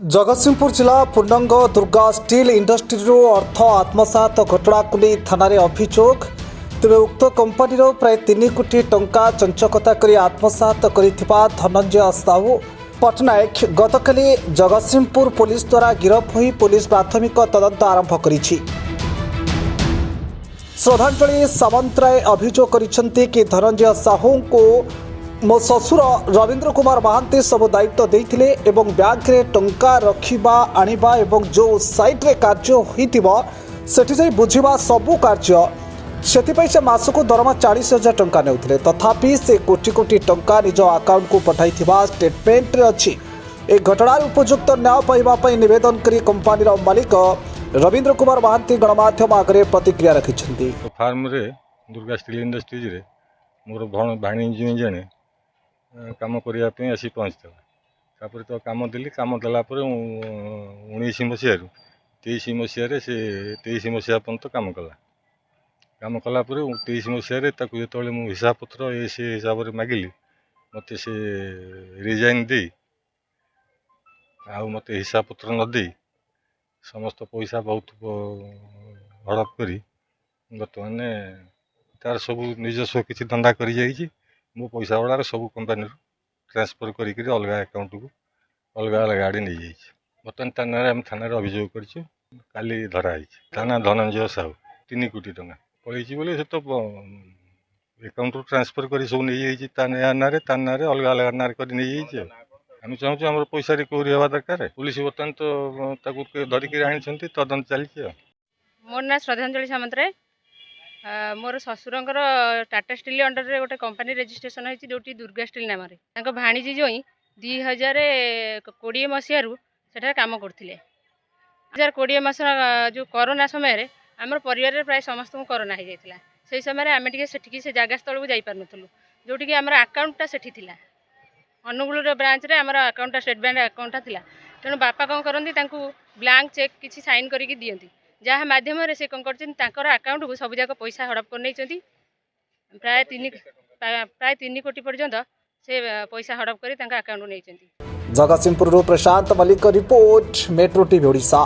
जगतसिंहपुर जिला पूर्णंग Durga steel industry अर्थ आत्मसात घटना को नहीं थाना अभियोग तेज उक्त कंपानी प्राय 3 कोटी टंका चंचकता कर आत्मसात कर धनंजय साहू पट्टनायक गतकाली जगतसिंहपुर पुलिस द्वारा गिरफ हो पुलिस प्राथमिक तदंत आरंभ कर श्रद्धांजलि सामंतराय अभियोग कर धनंजय साहू को मो ससुर रवींद्र कुमार महांती सब दायित्व देते एवं बैंक रे टंका रखा आनिबा एवं जो साइट रे कार्य होइतिबा सेठी जाई बुझिबा सबु कार्य सेथिपई से मासको दरमा 40,000 टंका नेउथिले तथापि से कोटी कोटी टंका निज अकाउंट को पठाइथिबा स्टेटमेंट रे अछि। ए घटनार उपयुक्त न्याय पाइबा पई निवेदन करी कंपनी रो मालिक रवींद्र कुमार महांती गणमाध्यम आगे प्रतिक्रिया रखिछन्ती। फार्म रे दुर्गा स्टील इंडस्ट्रीज रे मोर भाणी जने काम करने आसी पहुँचता तो कम देली कम देला 19 मसीह 23 मसीह से 23 मसीहा पर्यंत कम कला 23 मसीह जो मुझे हिसाब पत्र ये से हिसाब से मागिली मत से रिजाइन दे मत हिसाब पत्र न दे समस्त पैसा बहुत हड़प कर बर्तमान तार सब निजस्व किसी धंदा कर मो पैसा गुड़ा सब कंपानी ट्रांसफर करके अलग अकाउंट को अलग अलग आड़े नहीं जाइए बर्तमान थाना अभियोग कर धरा थाना धनंजय साहू 3 कोटी टंका पड़े बोले से तो अकाउंट ट्रांसफर कर सब नहीं ना अलग अलग ना कर नहीं आम चाहूँ आम पैसा रिकवरी हवा दरकार पुलिस बर्तमान तो धरिक आनी तदंत चलती। मोर ना श्रद्धांजलि सामंतराय मोर ससुरंकर टाटा स्टील अंडर रे गोटे कंपनी रजिस्ट्रेशन होती जो दुर्गा स्टील नाम भाणीजी जो 2020 मसीह कम करते 2020 मस जो कोरोना समय आमर परिवार प्राय समस्त कोरोना हो जाता से समय आम टे से जगह स्थल को जापार जोटि आम आकाउंटा से अनुगुल ब्रांच रे आमर आकाउंटा स्टेट बैंक आकाउंटा था तेणु बापा कौन करती ब्लांक चेक किसी साइन करके दियंती जहाँ माध्यम से कौन कर आकाउंट को सब जाक पैसा हड़प कर नहीं प्राय 3 कोटी पर्यंत से पैसा हड़प कर आकाउंट नहीं। Jagatsinghpur Prashant Mallick report Metro TV Odisha.